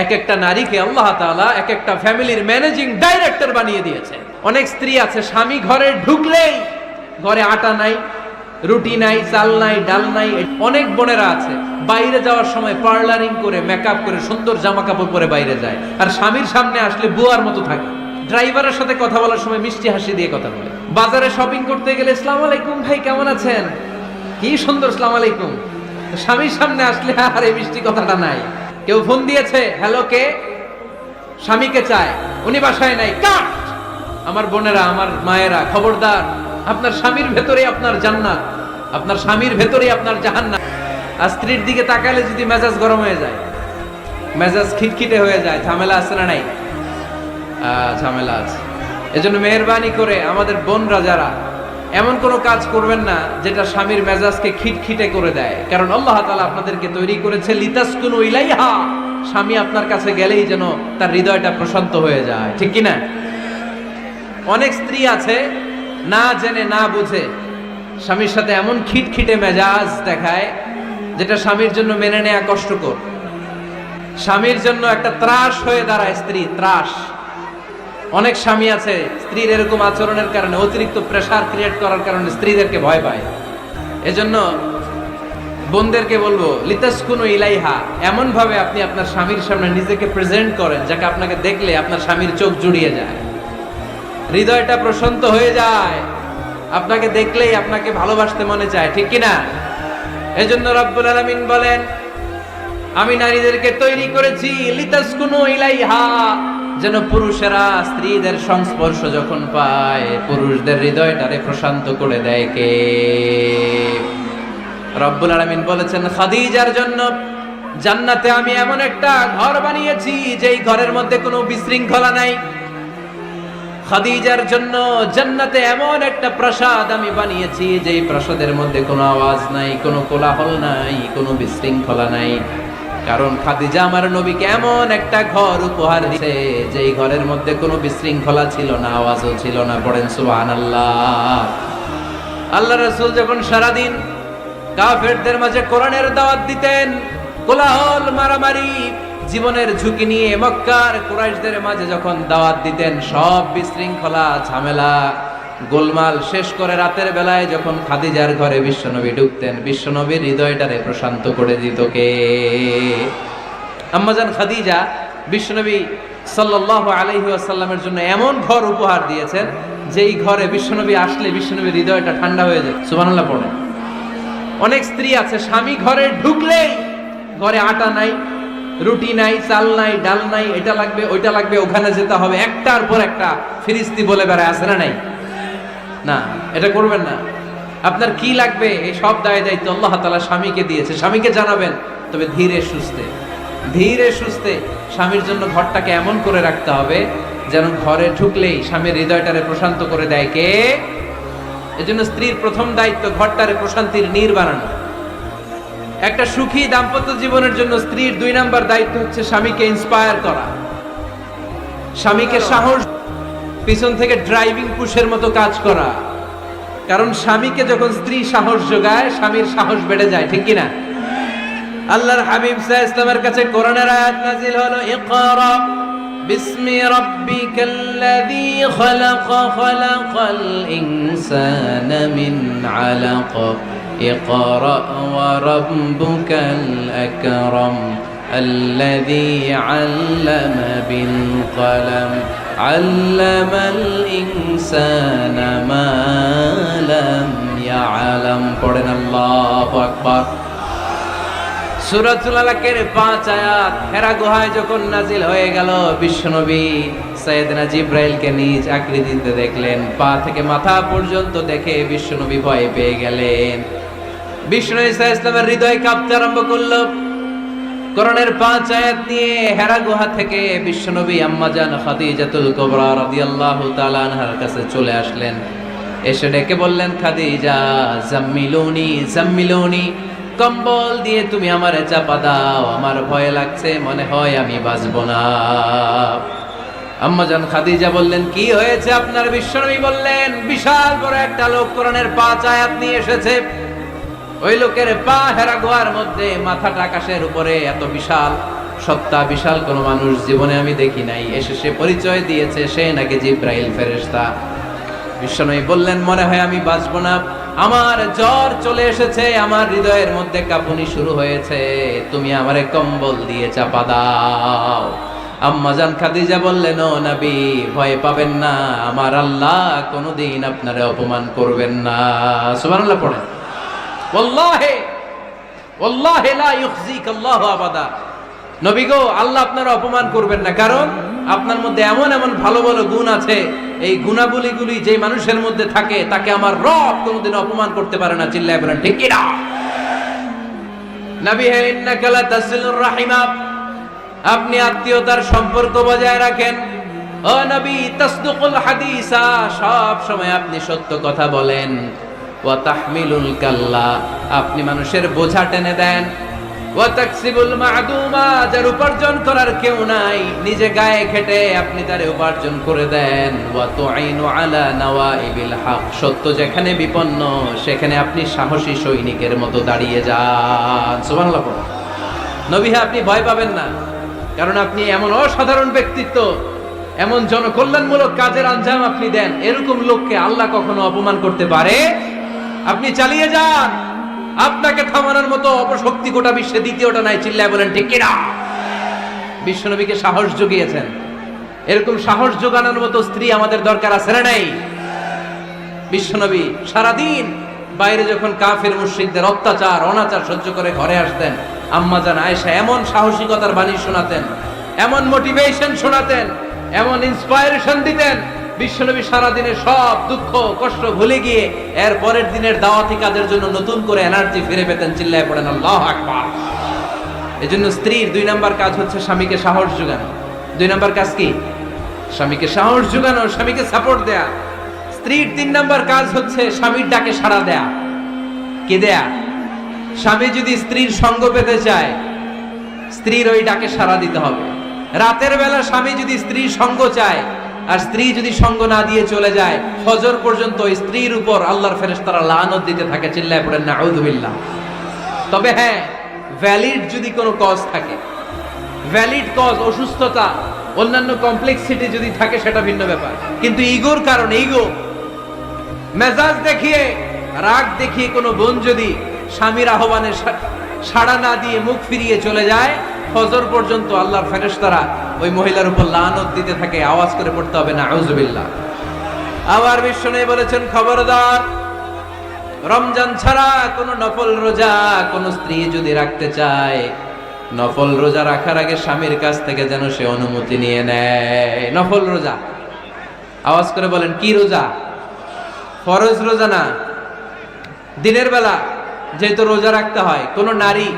এক একটা নারীকে আল্লাহ তাআলা এক একটা ফ্যামিলির ম্যানেজিং ডাইরেক্টর বানিয়ে দিয়েছে। অনেক স্ত্রী আছে স্বামী ঘরে ঢুকলেই ঘরে আটা নাই, রুটি নাই, চাল নাই, ডাল নাই। অনেক বোনেরা আছে বাইরে যাওয়ার সময় পার্লারিং করে মেকআপ করে সুন্দর জামা কাপড় পরে বাইরে যায়, আর স্বামীর সামনে আসলে বুয়ার মতো থাকে। ড্রাইভারের সাথে কথা বলার সময় মিষ্টি হাসি দিয়ে কথা বলে। বাজারে শপিং করতে গেলে আসসালামু আলাইকুম ভাই কেমন আছেন, কি সুন্দর আসসালামু আলাইকুম। স্বামীর সামনে আসলে আর এই মিষ্টি কথাটা নাই। কেউ ফোন দিয়েছে, হ্যালো কে, স্বামীকে চায়, উনি বাসায় নাই, কাট। আমার বোনেরা, আমার মায়েরা, খবরদার, আপনার স্বামীর ভেতরেই আপনার জান্নাত, আপনার স্বামীর ভেতরেই আপনার জাহান্নাম। আর স্ত্রীর দিকে তাকালে যদি মেজাজ গরম হয়ে যায়, মেজাজ খিটখিটে হয়ে যায়, ঝামেলা আছে না নাই? ঝামেলা আছে। এজন্য মেহেরবানি করে আমাদের বোনরা যারা, এমন কোনো কাজ করবেন না যেটা স্বামীর মেজাজকে খিটখিটে করে দেয়। কারণ আল্লাহ তাআলা আপনাদেরকে তৈরি করেছে লিতাসকুনু ইলাইহা, স্বামী আপনার কাছে গেলেই যেন তার হৃদয়টা প্রশান্ত হয়ে যায়, ঠিক কি না? অনেক স্ত্রী আছে না জেনে না বুঝে স্বামীর সাথে এমন খিটখিটে মেজাজ দেখায় যেটা স্বামীর জন্য মেনে নেওয়া কষ্টকর। স্বামীর জন্য একটা ত্রাস হয়ে দাঁড়ায় স্ত্রী, ত্রাস। অনেক স্বামী আছে স্ত্রীর এরকম আচরণের কারণে, অতিরিক্ত প্রেসার ক্রিয়েট করার কারণে স্ত্রীদেরকে ভয় পায়। এজন্য বোনদেরকে বলবো লিতাসকুনু ইলাইহা, এমন ভাবে আপনি আপনার স্বামীর সামনে নিজেকে প্রেজেন্ট করেন যাকে আপনাকে দেখলে আপনার স্বামীর চোখ জুড়িয়ে যায়, হৃদয়টা প্রশান্ত হয়ে যায়, আপনাকে দেখলেই আপনাকে ভালোবাসতে মনে চায়, ঠিক কি না? এজন্য রব্বুল আলামিন বলেন, আমি নারীদেরকে তৈরি করেছি লিতাসকুনু ইলাইহা, যেন পুরুষেরা স্ত্রীদের সংস্পর্শ যখন পায় পুরুষদের হৃদয়টারে প্রশান্ত করে দেয় কে? রব্বুল আলামিন বলেছেন খাদিজার জন্য জান্নাতে আমি এমন একটা ঘর বানিয়েছি যেই ঘরের মধ্যে কোনো বিশৃঙ্খলা নাই। খাদিজার জন্য জান্নাতে এমন একটা প্রাসাদ আমি বানিয়েছি যেই প্রাসাদের মধ্যে কোনো আওয়াজ নাই, কোনো কোলাহল নাই, কোনো বিশৃঙ্খলা নাই। কারণ খাদিজা আমার নবীকে এমন একটা ঘর উপহার দিয়েছে যেই ঘরের মধ্যে কোনো বিশৃঙ্খলা ছিল না, আওয়াজও ছিল না। পড়েন সুবহানাল্লাহ। আল্লাহ রাসূল যখন সারাদিন কাফেরদের মাঝে কোরআনের দাওয়াত দিতেন, কোলাহল, মারামারি, জীবনের ঝুঁকি নিয়ে মক্কার কুরাইশদের মাঝে যখন দাওয়াত দিতেন, সব বিশৃঙ্খলা, ঝামেলা, গোলমাল শেষ করে রাতের বেলায় যখন খাদিজার ঘরে বিশ্বনবী ঢুকতেন, বিশ্বনবীর হৃদয়টারে প্রশান্ত করে দিত কে? আম্মাজান খাদিজা বিশ্বনবী সাল্লাল্লাহু আলাইহি ওয়াসাল্লামের জন্য এমন ঘর উপহার দিয়েছেন যেই ঘরে বিশ্বনবী আসলে বিশ্বনবীর হৃদয়টা ঠান্ডা হয়ে যায়। সুবহানাল্লাহ পড়ে। অনেক স্ত্রী আছে স্বামী ঘরে ঢুকলেই ঘরে আটা নাই, রুটি নাই, চাল নাই, ডাল নাই, এটা লাগবে ওইটা লাগবে, ওখানে যেতে হবে, একটার পর একটা ফিরিস্তি বলে বেড়ায়, আছে না নাই? না, এটা করবেন না। আপনার কি লাগবে এই সব দায়িত্ব আল্লাহ তাআলা স্বামীকে দিয়েছে, স্বামীকে জানাবেন। তবে ধীরে সুস্থে, ধীরে সুস্থে স্বামীর জন্য ঘরটাকে এমন করে রাখতে হবে যেন ঘরে ঢুকলেই স্বামীর হৃদয়টারে প্রশান্ত করে দেয় কে? এজন্য স্ত্রীর প্রথম দায়িত্ব ঘরটারে প্রশান্তির নীড় বানানো। একটা সুখী দাম্পত্য জীবনের জন্য স্ত্রীর 2 নাম্বার দায়িত্ব হচ্ছে স্বামীকে ইন্সপায়ার করা, স্বামীকে সাহস, পিছন থেকে ড্রাইভিং পুশের মতো কাজ করা। কারণ স্বামীকে যখন স্ত্রী সাহস যোগায়, স্বামীর সাহস বেড়ে যায়, ঠিক কি না? আল্লাহর হাবিব সাল্লাল্লাহু আলাইহি ওয়াসাল্লামের কাছে কোরআনের আয়াত নাযিল হলো, ইকরা বিসমি রাব্বিকাল্লাযী খালাক, খালাকাল ইনসানা মিন আলাক, ইকরা ওয়া রাব্বুকাল আকরাম আল্লাযী আল্লামা বিল কলম আল্লামাল ইনসানা মা লাম ইয়ালাম। পড়েন আল্লাহু আকবার। সূরাতুল আলাকের 5 আয়াত হেরা গুহায় যখন নাজিল হয়ে গেল, বিশ্বনবী সাইয়েদনা জিবরাইলকে নিজ আকৃতিতে দেখলেন, পা থেকে মাথা পর্যন্ত দেখে বিশ্বনবী ভয় পেয়ে গেলেন। বিশ্বনবী সাল্লাল্লাহু আলাইহি ওয়াসাল্লামের হৃদয় কাঁপতে আরম্ভ করলো। কোরআনের 5 আয়াত নিয়ে হেরা গুহা থেকে বিশ্বনবী আম্মাজান খাদিজাতুল কুবরা রাদিয়াল্লাহু তাআলা আনহার কাছে চলে আসলেন। এসে ডেকে বললেন, খাদিজা জাম্মিলুনি জাম্মিলুনি, কম্বল দিয়ে তুমি আমারে চাপা দাও, আমার ভয় লাগছে, মনে হয় আমি বাঁচব না। আম্মাজান খাদিজা বললেন, কি হয়েছে আপনার? বিশ্বনবী বললেন, বিশাল বড় একটা লোক কোরআনের 5 আয়াত নিয়ে এসেছে। ওই লোকের পা হেরা গুহার মধ্যে, মাথাটা আকাশের উপরে, এত বিশাল সত্তা বিশাল কোন মানুষ জীবনে আমি দেখি নাই, এসে সে পরিচয় দিয়েছে সে নাকি জিব্রাইল ফেরেশতা। বিশ্বনবী বললেন, মনে হয় আমি বাঁচবো না, আমার জ্বর চলে এসেছে, আমার হৃদয়ের মধ্যে কাঁপুনি শুরু হয়েছে, তুমি আমারে কম্বল দিয়ে চাপা দাও। আম্মা জান খাদিজা বললেন, ও নবী ভয় পাবেন না, আমার আল্লাহ কোনোদিন আপনারে অপমান করবেন না। সুবহানাল্লাহ পড়েন। ওয়াল্লাহি ওয়াল্লাহি লা ইউখজিক আল্লাহু আবাদা। নবী গো, আল্লাহ আপনারা অপমান করবেন না, কারণ আপনার মধ্যে এমন এমন ভালো ভালো গুণ আছে, এই গুণাবলীগুলি যে মানুষের মধ্যে থাকে তাকে আমার রব কোনোদিন অপমান করতে পারে না। চিল্লায় বলেন ঠিক কি না? নবী হে, ইন্নাকা লা তাসিলুর রাহিমা, আপনি আত্মীয়তার সম্পর্ক বজায় রাখেন। ও নবী, তাসদুকুল হাদিসা, সব সময় আপনি সত্য কথা বলেন। ওয়া তাহমিলুল কাল্লা, আপনি মানুষের বোঝা টেনে দেন। ওয়া তাকসিবুল মা'দুমা, যার উপার্জন করার কেউ নাই, নিজে গায়ে খেটে আপনি তারে উপার্জন করে দেন। ওয়া তুঈনু আলা নাওয়াইবিল হক, সত্য যেখানে বিপন্ন সেখানে আপনি সাহসী সৈনিকের মতো দাঁড়িয়ে যান। সুবহানাল্লাহ। নবী হে, আপনি ভয় পাবেন না, কারণ আপনি এমন অসাধারণ ব্যক্তিত্ব, এমন জনকল্যাণমূলক কাজের আঞ্জাম আপনি দেন, এরকম লোককে আল্লাহ কখনো অপমান করতে পারে? আপনি চালিয়ে যান, আপনাকে থামানোর মতো অপশক্তি গোটা বিশ্বে দ্বিতীয়টা নাই। চিল্লায় বলেন ঠিক কি না? বিশ্বনবীকে সাহস জুগিয়েছেন, এরকম সাহস জোগানোর মতো স্ত্রী আমাদের দরকার আছে না নাই? বিশ্বনবী সারাদিন বাইরে যখন কাফের মুশরিকদের অত্যাচার অনাচার সহ্য করে ঘরে আসতেন, আম্মা জান আয়েশা এমন সাহসিকতার বাণী শোনাতেন, এমন মোটিভেশন শোনাতেন, এমন ইন্সপায়ারেশন দিতেন, বিশ্বনবী সারাদিনের সব দুঃখ কষ্ট ভুলে গিয়ে এর পরের দিনের দাওয়াতি কাজের জন্য নতুন করে এনার্জি ফিরে পেতেন। চিল্লায় পড়েন আল্লাহু আকবার। এজন্য স্ত্রীর 2 নাম্বার কাজ হচ্ছে স্বামীকে সাহস যোগানো। 2 নাম্বার কাজ কি? স্বামীকে সাহস যোগানো, স্বামীকে সাপোর্ট দেয়া। স্ত্রীর 3 নাম্বার কাজ হচ্ছে স্বামীর ডাকে সাড়া দেয়া। কি দেয়া? স্বামী যদি স্ত্রীর সঙ্গ পেতে চায়, স্ত্রীর ওই ডাকে সাড়া দিতে হবে। রাতের বেলা স্বামী যদি স্ত্রীর সঙ্গ চায়, আর স্ত্রী যদি সঙ্গ না দিয়ে চলে যায়, ফজর পর্যন্ত স্ত্রীর উপর আল্লাহর ফেরেশতারা লানত দিতে থাকে। চিল্লায় পড়েন নাউযুবিল্লাহ। তবে হ্যাঁ, ভ্যালিড যদি কোনো কজ থাকে, ভ্যালিড কজ, অসুস্থতা, অন্যান্য কমপ্লেক্সিটি যদি থাকে, সেটা ভিন্ন ব্যাপার। কিন্তু ইগোর কারণে, ইগো, মেজাজ দেখিয়ে, রাগ দেখিয়ে কোনো বোন যদি স্বামীর আহ্বানে সাড়া না দিয়ে মুখ ফিরিয়ে চলে যায়, ফজর পর্যন্ত আল্লাহর ফেরেশতারা ওই মহিলার উপর লানত দিতে থাকে। আওয়াজ করে পড়তে হবে নাউযুবিল্লাহ। আবার বিশ্বনবী বলেছেন, খবরদার, রমজান ছাড়া কোন নফল রোজা কোন স্ত্রী যদি রাখতে চায়, নফল রোজা রাখার আগে স্বামীর কাছ থেকে যেন সে অনুমতি নিয়ে নেয়। নফল রোজা, আওয়াজ করে বলেন কি রোজা? ফরজ রোজা না। দিনের বেলা যেহেতু রোজা রাখতে হয়, কোন নারী,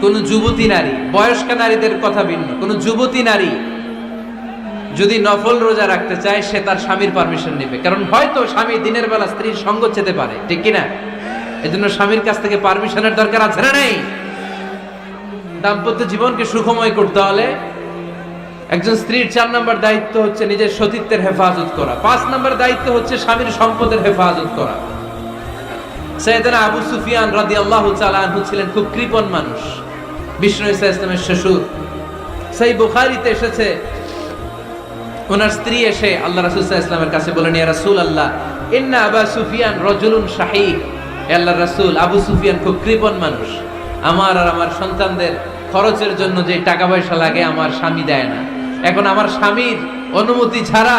কোন যুবতী নারী, বয়স্ক নারীদের কথা ভিন্ন, কোন যুবতী নারী যদি নফল রোজা রাখতে চায়, সে তার স্বামীর পারমিশন নেবে। কারণ হয়তো স্বামী দিনের বেলা স্ত্রীর সঙ্গ চেতে পারে, ঠিক কিনা? এজন্য স্বামীর কাছ থেকে পারমিশনের দরকার আছে না নাই? দাম্পত্য জীবনকে সুখময় করতে হলে একজন স্ত্রীর 4 নম্বর দায়িত্ব হচ্ছে নিজের সতীত্বের হেফাজত করা। 5 নম্বর দায়িত্ব হচ্ছে স্বামীর সম্পদের হেফাজত করা। সাইয়েদনা আবু সুফিয়ান রাদিয়াল্লাহু তাআলা আনহু ছিলেন খুব কৃপণ মানুষ, বিষ্ণু ইসলামের শ্বশুর। সেই বুখারীতে এসেছে, ওনার স্ত্রী এসে আল্লাহ রাসূল সাল্লাল্লাহু আলাইহি ওয়াসাল্লামের কাছে বলেন, ইয়া রাসূলুল্লাহ, ইন্না আবা সুফিয়ান রাজুলুন শাহীহ। আল্লাহর রাসূল, আবু সুফিয়ান খুব কৃপণ মানুষ, আমার আর আমার সন্তানদের খরচের জন্য যে টাকা পয়সা লাগে আমার স্বামী দেয় না। এখন আমার স্বামীর অনুমতি ছাড়া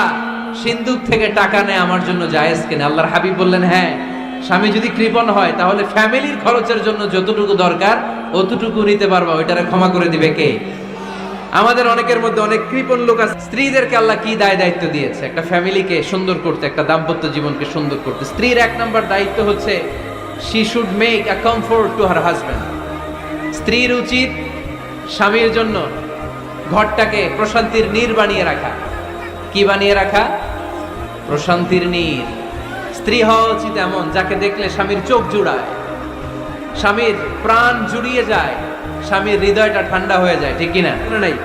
সিন্দুক থেকে টাকা নেয় আমার জন্য জায়েজ কিনা? আল্লাহর হাবিব বললেন, হ্যাঁ, স্বামী যদি কৃপণ হয় তাহলে ফ্যামিলির খরচের জন্য যতটুকু দরকার অতটুকু নিতে পারবা, ওইটারে ক্ষমা করে দিবে কে? আমাদের অনেকের মধ্যে অনেক কৃপণ লোক আছে। স্ত্রীদেরকে আল্লাহ কি দায়িত্ব দিয়েছে? একটা ফ্যামিলিকে সুন্দর করতে, একটা দাম্পত্য জীবনকে সুন্দর করতে। স্ত্রীর 1 নম্বর দায়িত্ব হচ্ছে she should make a comfort to her husband. স্ত্রীর উচিত স্বামীর জন্য ঘরটাকে প্রশান্তির নীড় বানিয়ে রাখা। কি বানিয়ে রাখা? প্রশান্তির নীড়। স্ত্রী হওয়া উচিত এমন যাকে দেখলে স্বামীর চোখ জুড়ায়, স্বামীর প্রাণ জুড়িয়ে যায়, স্বামীর হৃদয়টা ঠান্ডা হয়ে যায়, ঠিক কিনা? নাই,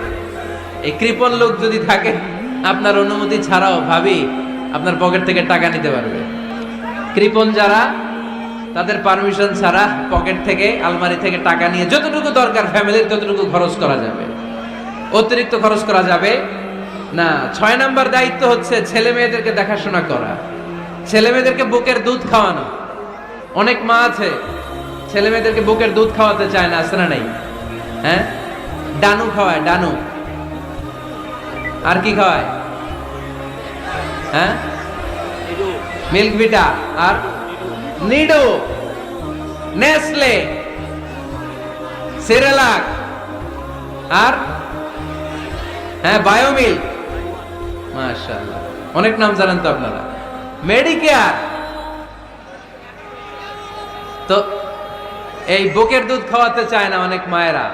এই কৃপণ লোক যদি থাকে, আপনার অনুমতি ছাড়াও ভাবি আপনার পকেট থেকে টাকা নিতে পারবে। কৃপণ যারা তাদের পারমিশন ছাড়া পকেট থেকে আলমারি থেকে টাকা নিয়ে যতটুকু দরকার ফ্যামিলির ততটুকু খরচ করা যাবে, অতিরিক্ত খরচ করা যাবে না। 6 নাম্বার দায়িত্ব হচ্ছে ছেলে মেয়েদেরকে দেখাশোনা করা, ছেলে মেয়েদেরকে বুকের দুধ খাওয়ানো। অনেক মা আছে ছেলে মেয়েদেরকে বুকের দুধ খাওয়াতে চায় না, আছে না নাই? হ্যাঁ, ডানু খাওয়ায়, ডানু। আর কি খাওয়ায়? হ্যাঁ, মিল্ক ভিটা, আর নিডো, নেসলে, সেরেলাক, আর হ্যাঁ বায়োমিল্ক। মাশাআল্লাহ, অনেক নাম জানেন তো আপনারা। মেডিকেয়ার। তো এই বুকের দুধ খাওয়াতে চায় না অনেক মায়েরা।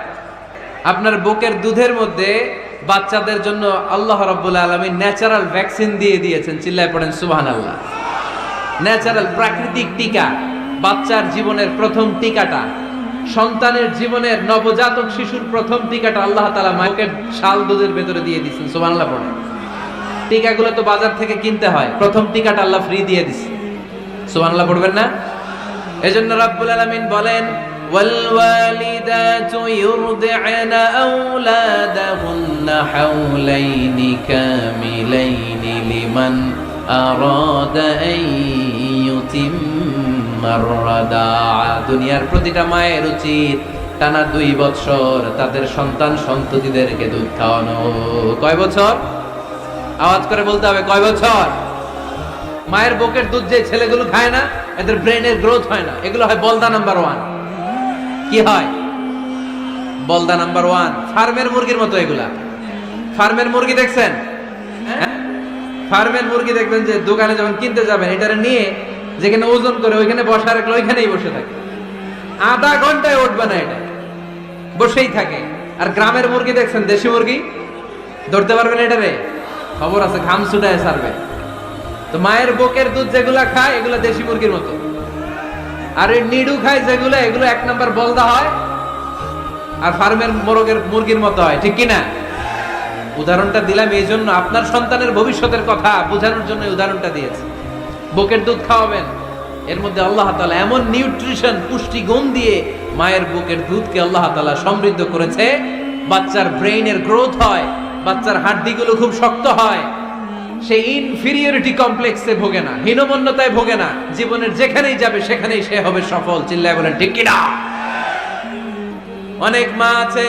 আপনার বুকের দুধের মধ্যে বাচ্চাদের জন্য আল্লাহ রাব্বুল আলামিন ন্যাচারাল ভ্যাকসিন দিয়ে দিয়েছেন। চিল্লায় পড়েন সুবহানাল্লাহ। ন্যাচারাল, প্রাকৃতিক টিকা। বাচ্চার জীবনের প্রথম টিকাটা, সন্তানের জীবনের নবজাতক শিশুর প্রথম টিকাটা আল্লাহ তাআলা মায়ের শাল দুধের ভেতরে দিয়ে দিয়েছেন। সুবহানাল্লাহ পড়েন। টিকাগুলো তো বাজার থেকে কিনতে হয়, প্রথম টিকাটা আল্লাহ ফ্রি দিয়ে দিয়েছে। সুবহানাল্লাহ পড়বেন না? এজন্য রাব্বুল আলামিন বলেন, ওয়াল ওয়ালিদাতু ইউরদি'না আওলাদাহুন্না হাওলাইনি কামিলাইনি লিমান আরাদা আন ইউতিম্মার রাদা'a। দুনিয়ার প্রতিটা মায়ের উচিত টানা 2 বছর তাদের সন্তান সন্ততিদেরকে দুধ খাওয়ানো। কয় বছর? আওয়াজ করে বলতে হবে, কয় বছর? মায়ের বুকের দুধ যে ছেলেগুলো খায় না, এদের ব্রেনের গ্রোথ হয় না। এগুলো হয় বলদা নাম্বার 1। কি হয়? বলদা নাম্বার 1। ফার্মের মুরগির মতো এগুলা। ফার্মের মুরগি দেখছেন? ফার্মের মুরগি দেখবেন যে দোকানে যখন কিনতে যাবেন, এটারে নিয়ে যেখানে ওজন করে ওইখানে বসা রাখলে ওইখানেই বসে থাকে। আধা ঘন্টায় উঠবে না, এটা বসেই থাকে। আর গ্রামের মুরগি দেখছেন, দেশি মুরগি, ধরতে পারবেন এটারে? খবর আছে, ঘাম ছুটায় ছাড়বে। তো মায়ের বুকের দুধ যেগুলা খায় এগুলা দেশি মুরগির মতো। আর এই নিডু খায় যেগুলা, এগুলো 1 নাম্বার বলদা হয়, আর ফার্মের মুরগির মতো হয়। ঠিক কিনা? উদাহরণটা দিলাম এই জন্য, আপনার সন্তানের ভবিষ্যতের কথা বোঝানোর জন্য উদাহরণটা দিয়েছি। বুকের দুধ খাওয়াবেন, এর মধ্যে আল্লাহ তাআলা এমন নিউট্রিশন, পুষ্টি গুণ দিয়ে মায়ের বুকের দুধকে আল্লাহ তাআলা সমৃদ্ধ করেছে। বাচ্চার ব্রেইনের গ্রোথ হয়, বাচ্চার হাড্ডিগুলো খুব শক্ত হয়, সে ইনফিরিয়রিটি কমপ্লেক্সে ভোগে না, হীনমন্যতায় ভোগে না। জীবনের যেখানেই যাবে সেখানেই সে হবে সফল। চিল্লায় বলেন ঠিক কিনা? অনেক মা আছে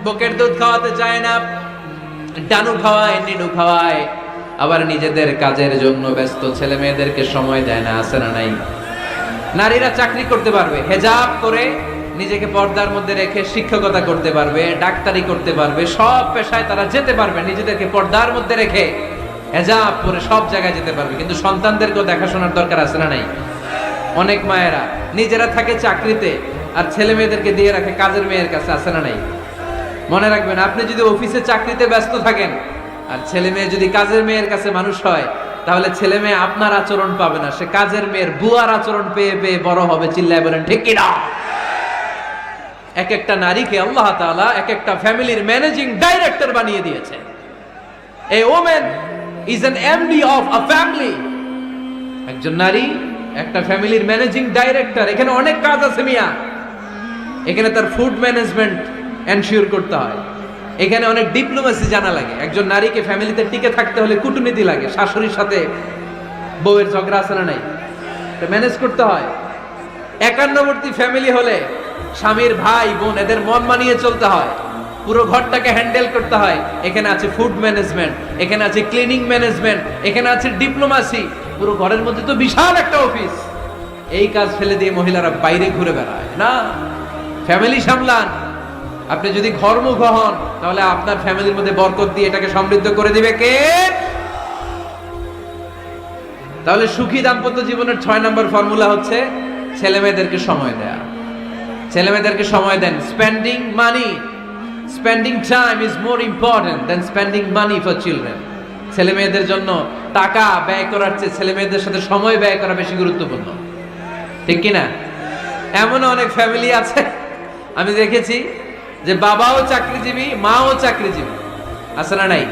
বুকের দুধ খাওয়াতে চায় না, ডানু খাওয়ায়, নিডু খাওয়ায়, আবার নিজেদের কাজের জন্য ব্যস্ত, ছেলে মেয়েদেরকে সময় দেয় না। আছে না নাই? নারীরা চাকরি করতে পারবে, হেজাব করে নিজেকে পর্দার মধ্যে রেখে শিক্ষকতা করতে পারবে, ডাক্তারি করতে পারবে, সব পেশায় তারা যেতে পারবে, নিজেদেরকে পর্দার মধ্যে রেখে হেজাব পরে সব জায়গায় যেতে পারবে। কিন্তু সন্তানদেরকেও দেখাশোনার দরকার আছে না নাই? অনেক মায়েরা নিজেরা থাকে চাকরিতে আর ছেলে মেয়েদেরকে দিয়ে রাখে কাজের মেয়ের কাছে। আছে না নাই? মনে রাখবেন, আপনি যদি অফিসে চাকরিতে ব্যস্ত থাকেন আর ছেলে মেয়ে যদি কাজের মেয়ের কাছে মানুষ হয়, তাহলে ছেলে মেয়ে আপনার আচরণ পাবে না, সে কাজের মেয়ের বুয়ার আচরণ পেয়ে পেয়ে বড় হবে। চিল্লায় বলেন ঠিক কিনা? এক একটা নারীকে আল্লাহ তাআলা এক একটা ফ্যামিলির ম্যানেজিং ডাইরেক্টর বানিয়ে দিয়েছে। A woman is an MD of a family. একজন নারী একটা ফ্যামিলির ম্যানেজিং ডাইরেক্টর। এখানে অনেক কাজ আছে মিয়া। এখানে তার ফুড ম্যানেজমেন্ট এনশিওর করতে হয়, এখানে অনেক ডিপ্লোমেসি জানা লাগে। একজন নারীকে ফ্যামিলিতে টিকে থাকতে হলে কূটনীতি লাগে, শাশুড়ির সাথে বউয়ের ঝগড়া আছে না নাই, এটা ম্যানেজ করতে হয়। একান্নবর্তী ফ্যামিলি হলে স্বামীর ভাই বোন এদের মন মানিয়ে চলতে হয়, পুরো ঘরটাকে হ্যান্ডেল করতে হয়। এখানে আছে ফুড ম্যানেজমেন্ট, এখানে আছে ক্লিনিং ম্যানেজমেন্ট, এখানে আছে ডিপ্লোমাসি। পুরো ঘরের মধ্যে তো বিশাল একটা অফিস। এই কাজ ফেলে দিয়ে মহিলারা বাইরে ঘুরে বেড়ায় না। ফ্যামিলি সামলান। আপনি যদি ঘরমুখ হন তাহলে আপনার ফ্যামিলির মধ্যে বরকত দিয়ে এটাকে সমৃদ্ধ করে দিবে কে? তাহলে সুখী দাম্পত্য জীবনের 6 নম্বর ফর্মুলা হচ্ছে ছেলে মেয়েদেরকে সময় দেয়া। ছেলে মেয়েদেরকে সময় দেন। Spending money, spending time is more important than spending money for children. ছেলে মেয়েদের জন্য টাকা ব্যয় করার চেয়ে ছেলে মেয়েদের সাথে সময় ব্যয় করা বেশি গুরুত্বপূর্ণ। ঠিক কিনা? এমন অনেক ফ্যামিলি আছে আমি দেখেছি যে বাবাও চাকরিজীবী, মাও চাকরিজীবী। আছে না নাই?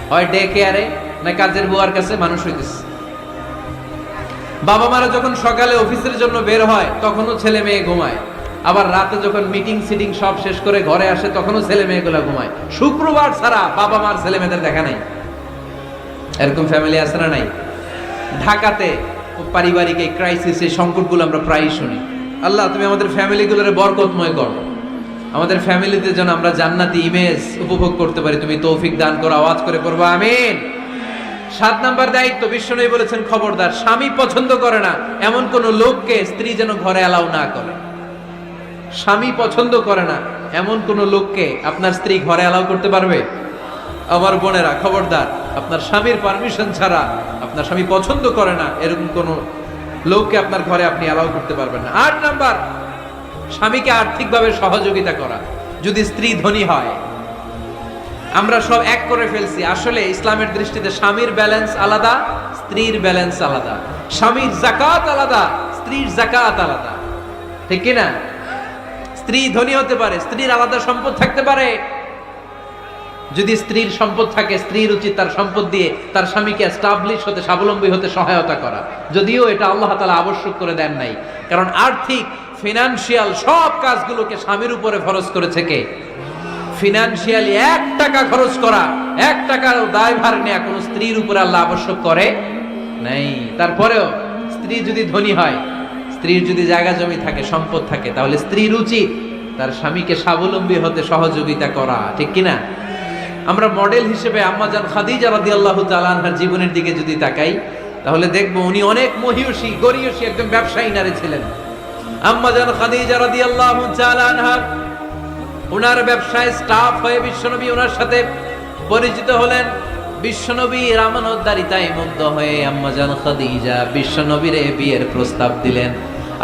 হয় ডে কেয়ারে না কাজের বুয়ার কাছে মানুষ হইতেছে। বাবা মারা যখন সকালে অফিসের জন্য বের হয় তখনও ছেলে মেয়ে ঘুমায়, আবার রাতে যখন মিটিং সিটিং সব শেষ করে ঘরে আসে তখনও ছেলে মেয়েগুলো ঘুমায়। শুক্রবার ছাড়া বাবা মার ছেলে মেয়েদের দেখা নাই। এরকম ফ্যামিলি আছে না নাই? ঢাকাতে পারিবারিক এই ক্রাইসিস, এই সংকটগুলো আমরা প্রায়ই শুনি। আল্লাহ তুমি আমাদের ফ্যামিলিগুলোরে বরকতময় করো, আমাদের ফ্যামিলিতে যেন আমরা জান্নাতি ইমেজ উপভোগ করতে পারি, তুমি তৌফিক দান করো। আওয়াজ করে পড়বো আমিন। 7 নাম্বার দায়িত্ব, বিশ্বনবী বলেছেন খবরদার, স্বামী পছন্দ করে না এমন কোন লোককে স্ত্রী যেন ঘরে অ্যালাউ না করে। স্বামী পছন্দ করে না এমন কোন লোককে আপনার স্ত্রী ঘরে অ্যালাউ করতে পারবে? আমার বোনেরা খবরদার, আপনার স্বামীর পারমিশন ছাড়া, আপনার স্বামী পছন্দ করে না এরকম কোন লোককে আপনার ঘরে আপনি অ্যালাউ করতে পারবেন না। 8 নাম্বার, স্বামীকে আর্থিকভাবে সহযোগিতা করা। যদি স্ত্রী ধনী হয়, আমরা সব এক করে ফেলছি, আসলে ইসলামের দৃষ্টিতে স্বামীর ব্যালেন্স আলাদা, স্ত্রীর ব্যালেন্স আলাদা। স্বামীর যাকাত আলাদা, স্ত্রীর যাকাত আলাদা, ঠিক কি না? স্ত্রী ধনী হতে পারে, স্ত্রীর আলাদা সম্পদ থাকতে পারে। যদি স্ত্রীর সম্পদ থাকে, স্ত্রীর উচিত তার সম্পদ দিয়ে তার স্বামীকে এস্টাবলিশ হতে, স্বাবলম্বী হতে সহায়তা করা। যদিও এটা আল্লাহ তাআলা আবশ্যক করে দেন নাই, কারণ আর্থিক ফিনান্সিয়াল সব কাজগুলোকে স্বামীর উপরে ফরজ করেছে কে? ফিনান্সিয়ালি 1 টাকা খরচ করা, 1 টাকার দায়ভার নেওয়া কোন স্ত্রীর উপরে আল্লাহ আবশ্যক করে নাই। তারপরেও স্ত্রী যদি ধনী হয়, স্ত্রীর যদি জায়গা জমি থাকে, সম্পদ থাকে, তাহলে স্ত্রীর উচিত তার স্বামীকে স্বাবলম্বী হতে সহযোগিতা করা, ঠিক কিনা? আমরা মডেল হিসেবে আম্মা জান খাদিজা রাদিয়াল্লাহু তাআলা আনহার জীবনের দিকে যদি তাকাই, তাহলে দেখব উনি অনেক মহিয়সী, গরিয়সী একজন ব্যবসায়ী নারী ছিলেন। আম্মা জান খাদিজা রাদিয়াল্লাহু তাআলা আনহা ওনার ব্যবসায় স্টাফ হয়ে বিশ্বনবী ওনার সাথে পরিচিত হলেন। বিশ্বনবীর আমানতদারিতায় মুগ্ধ হয়ে আম্মা জান খাদিজা বিশ্বনবীর বিয়ের প্রস্তাব দিলেন।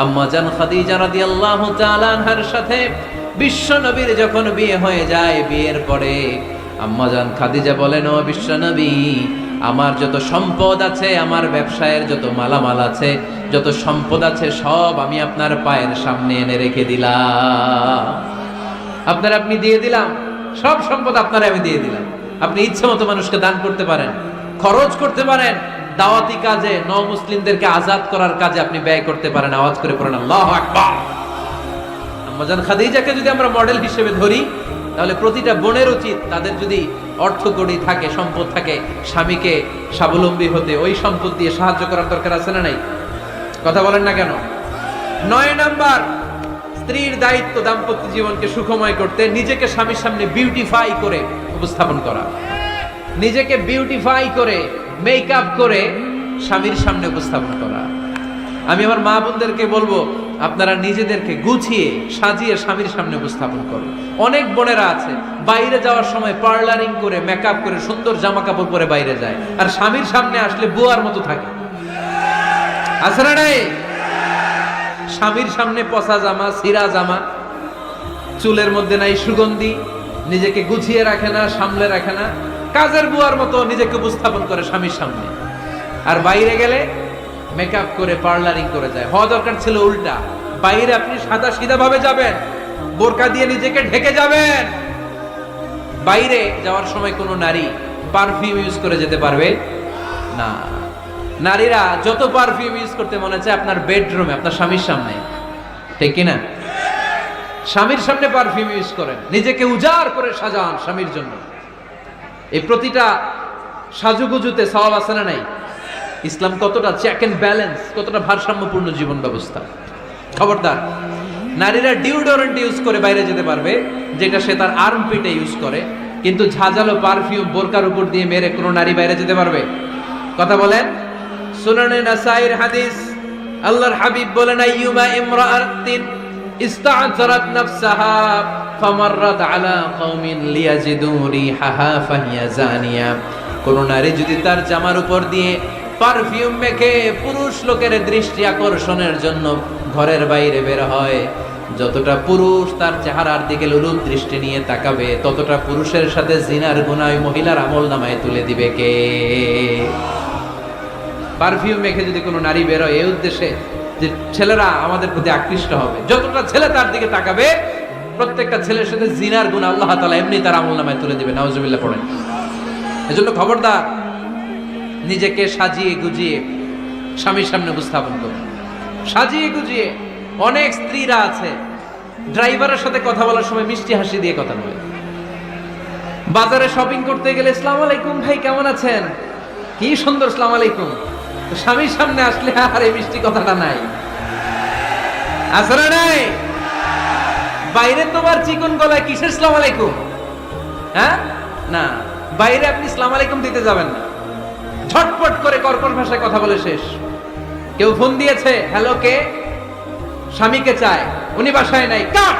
আম্মা জান খাদিজা রাদিয়াল্লাহু তাআলা আনহার সাথে বিশ্বনবীর যখন বিয়ে হয়ে যায়, বিয়ের পরে আম্মা জান খাদিজা বলেন, ও বিশ্বনবী, আমার যত সম্পদ আছে, আমার ব্যবসায়ের যত মালামাল আছে, যত সম্পদ আছে, সব আমি আপনার পায়ের সামনে এনে রেখে দিলাম। আপনি দিয়ে দিলাম, সব সম্পদ আপনারা আমি দিয়ে দিলাম। আপনি ইচ্ছে মতো মানুষকে দান করতে পারেন, খরচ করতে পারেন, দাওয়াতি কাজে, মুসলিমদেরকে আজাদ করার কাজে আপনি ব্যয় করতে পারেন। আওয়াজ করে পড়েন আল্লাহু আকবার। আম্মা জান খাদিজাকে যদি আমরা মডেল হিসেবে ধরি, তাহলে প্রতিটা বোনের উচিত তাদের যদি অর্থকড়ি থাকে, সম্পদ থাকে, স্বামীকে স্বাবলম্বী হতে ওই সম্পদ দিয়ে সাহায্য করার দরকার আছে না নাই? কথা বলেন না কেন? 9 নাম্বার, স্ত্রীর দায়িত্ব দাম্পত্য জীবনকে সুখময় করতে নিজেকে স্বামীর সামনে বিউটিফাই করে উপস্থাপন করা। নিজেকে বিউটিফাই করে, মেকআপ করে স্বামীর সামনে উপস্থাপন করা। আমি আমার মা বোনদেরকে বলবো, আপনারা নিজেদেরকে গুছিয়ে সাজিয়ে স্বামীর সামনে উপস্থাপন করুন। অনেক বোনেরা আছে বাইরে যাওয়ার সময় পার্লারিং করে, মেকআপ করে, সুন্দর জামা কাপড় পরে বাইরে যায়, আর স্বামীর সামনে আসলে বুয়ার মতো থাকে। আছে না নাই? স্বামীর সামনে পচা জামা, ছিঁড়া জামা, চুলের মধ্যে নাই সুগন্ধি, নিজেকে গুছিয়ে রাখে না, সামলে রাখে না, কাজের বুয়ার মতো নিজেকে উপস্থাপন করে স্বামীর সামনে। আর বাইরে গেলে মেকআপ করে, পার্লারিং করে যায়। হওয়া দরকার ছিল উল্টা, বাইরে আপনি সাদা সিধা ভাবে যাবেন, বোরকা দিয়ে নিজেকে ঢেকে যাবেন। বাইরে যাওয়ার সময় কোনো নারী পারফিউম ইউজ করে যেতে পারবে না। নারীরা যত পারফিউম ইউজ করতে মনে চায় আপনার বেডরুমে, আপনার স্বামীর সামনে, ঠিক কিনা? স্বামীর সামনে পারফিউম ইউজ করেন, নিজেকে উজাড় করে সাজান স্বামীর জন্য। এই প্রতিটা সাজুগুজুতে সওয়াব আছে না নাই? ইসলাম কতটা চেক এন্ড ব্যালেন্স, কতটা ভারসাম্যপূর্ণ জীবন ব্যবস্থা। খবরদার, নারীরা ডিওডোরেন্ট ইউজ করে বাইরে যেতে পারবে, যেটা সে তার আর্মপিটে ইউজ করে, কিন্তু ঝাঁঝালো পারফিউম বোরকার উপর দিয়ে মেরে কোনো নারী বাইরে যেতে পারবে? কথা বলেন। সুনানে নাসাইর হাদিস, আল্লাহর হাবিব বলেন, আইয়ুমা ইমরাআতিন ইস্তা'জারাত নাফসাহা ফামাররাত আলা কওমিন লিয়াজিদু রিহাহা ফাহিয়া জানিয়া। কোন নারী যদি তার জামার উপর দিয়ে পারফিউম মেখে পুরুষ লোকের দৃষ্টি আকর্ষণের জন্য ঘরের বাইরে বের হয়, যতটা পুরুষ তার চেহারার দিকে লোলুপ দৃষ্টি নিয়ে তাকাবে, ততটা পুরুষের সাথে জিনার গুনাহ ওই মহিলার আমলনামায় তুলে দিবে কে? পারফিউম মেখে যদি কোনো নারী বের হয় এই উদ্দেশ্যে যে ছেলেরা আমাদের প্রতি আকৃষ্ট হবে, যতটা ছেলে তার দিকে তাকাবে, প্রত্যেকটা ছেলের সাথে জিনার গুনাহ আল্লাহ তাআলা এমনি তার আমলনামায় তুলে দিবে। নাউজুবিল্লাহ পড়েন। এজন্য খবরদার, নিজেকে সাজিয়ে গুজিয়ে স্বামীর সামনে উপস্থাপন করুন, সাজিয়ে গুজিয়ে। অনেক স্ত্রীরা আছে ড্রাইভারের সাথে কথা বলার সময় মিষ্টি হাসি দিয়ে কথা বলে। বাজারে শপিং করতে গেলে আসসালামু আলাইকুম ভাই কেমন আছেন, কি সুন্দর আসসালামু আলাইকুম। তো স্বামীর সামনে আসলে আর এই মিষ্টি কথাটা নাই, আসলে নাই। বাইরে তোমার চিকন গলায় কিসের আসসালামু আলাইকুম, হ্যাঁ না, বাইরে আপনি আসসালামু আলাইকুম দিতে যাবেন না, ঝটপট করে কর্কশ ভাষায় কথা বলে শেষ। কেউ ফোন দিয়েছে, হ্যালো কে, স্বামীকে চায়, উনি বাসায় নাই, কাট।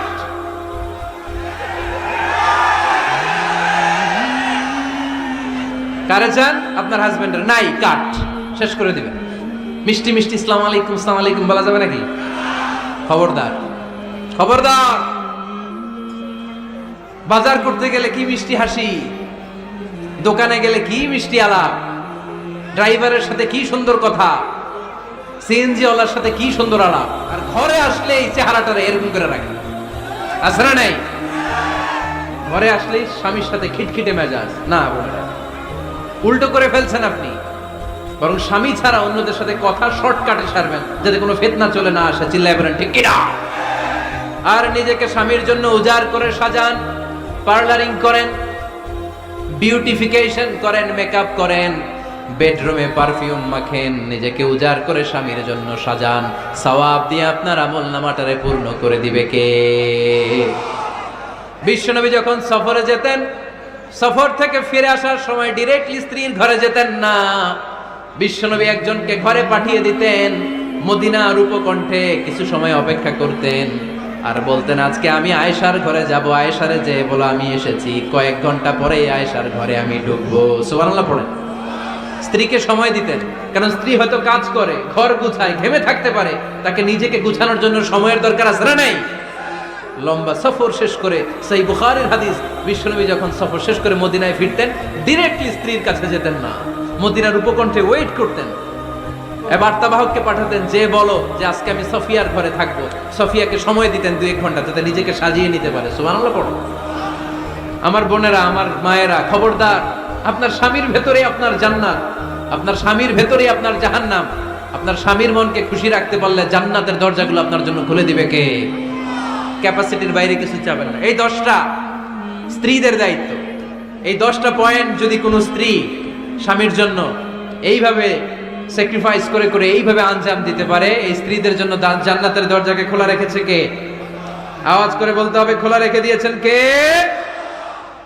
কারে চান, আপনার হাজবেন্ডের, নাই, কাট, শেষ করে দিবেন। মিষ্টি মিষ্টি আসসালামু আলাইকুম আসসালামু আলাইকুম বলা যাবে নাকি? খবরদার, খবরদার। বাজার করতে গেলে কি মিষ্টি হাসি, দোকানে গেলে কি মিষ্টি আলাপ, ড্রাইভারের সাথে কি সুন্দর কথা, সিএনজি ওয়ালার সাথে কি সুন্দর আলাপ, আর ঘরে আসলে এই চেহারাটারে এরকম করে রাখে, আসলে নাই। ঘরে আসলেই স্বামীর সাথে খিটখিটে মেজাজ, না বলে উল্টো করে ফেলছেন আপনি। বরং স্বামী ছাড়া অন্যদের সাথে কথা শর্টকাটে সারবেন, যাতে কোনো ফিতনা চলে না আসে। চিল্লায় বলেন ঠিক কিনা? আর নিজেকে স্বামীর জন্য উজাড় করে সাজান, পার্লারিং করেন, বিউটিফিকেশন করেন, মেকআপ করেন, বেডরুমে পারফিউম মাখেন, নিজেকে উজাড় করে স্বামীর জন্য সাজান। সওয়াব দিয়ে আপনার আমল নামাটারে পূর্ণ করে দিবে কে? বিশ্বনবী যখন সফরে যেতেন, সফর থেকে ফিরে আসার সময় ডিরেক্টলি স্ত্রীর ঘরে যেতেন না। বিশ্বনবী একজনকে ঘরে পাঠিয়ে দিতেন, মদিনার উপকণ্ঠে কিছু সময় অপেক্ষা করতেন, আর বলতেন আজকে আমি আয়েশার ঘরে যাব। আয়েশারে যে বলো আমি এসেছি, কয়েক ঘন্টা পরে আয়েশার ঘরে আমি ঢুকবো। সুবহানাল্লাহ পড়েন। স্ত্রীকে সময় দিতেন, কারণ স্ত্রী হয়তো কাজ করে, ঘর গুছায়, ঘেমে থাকতে পারে, তাকে নিজেকে গুছানোর জন্য সময়ের দরকার আছে না নাই? লম্বা সফর শেষ করে, সেই বুখারীর হাদিস, বিশ্বনবী যখন সফর শেষ করে মদিনায় ফিরতেন, ডিরেক্টলি স্ত্রীর কাছে যেতেন না, মদিনার উপকণ্ঠে ওয়েট করতেন। বার্তাবাহককে পাঠাতেন, যে বলো যে আজকে আমি সফিয়ার ঘরে থাকবো। সফিয়াকে সময় দিতেন 2-1 ঘন্টা, যাতে নিজেকে সাজিয়ে নিতে পারে। সুবহানাল্লাহ পড়ো। আমার বোনেরা, আমার মায়েরা, খবরদার, আপনার স্বামীর ভেতরে আপনার জান্নাত, আপনার স্বামীর ভেতরে আপনার জাহান্নাম। আপনার স্বামীর মনকে খুশি রাখতে পারলে জান্নাতের দরজাগুলো আপনার জন্য খুলে দিবে কে? ক্যাপাসিটির বাইরে কিছু চাবেন না। এই 10টা স্ত্রীদের দায়িত্ব। এই 10টা পয়েন্ট যদি কোনো স্ত্রী স্বামীর জন্য এইভাবে স্যাক্রিফাইস করে করে এইভাবে আঞ্জাম দিতে পারে, এই স্ত্রীদের জন্য জান্নাতের দরজাকে খোলা রেখেছে কে? আওয়াজ করে বলতে হবে, খোলা রেখে দিয়েছেন কে?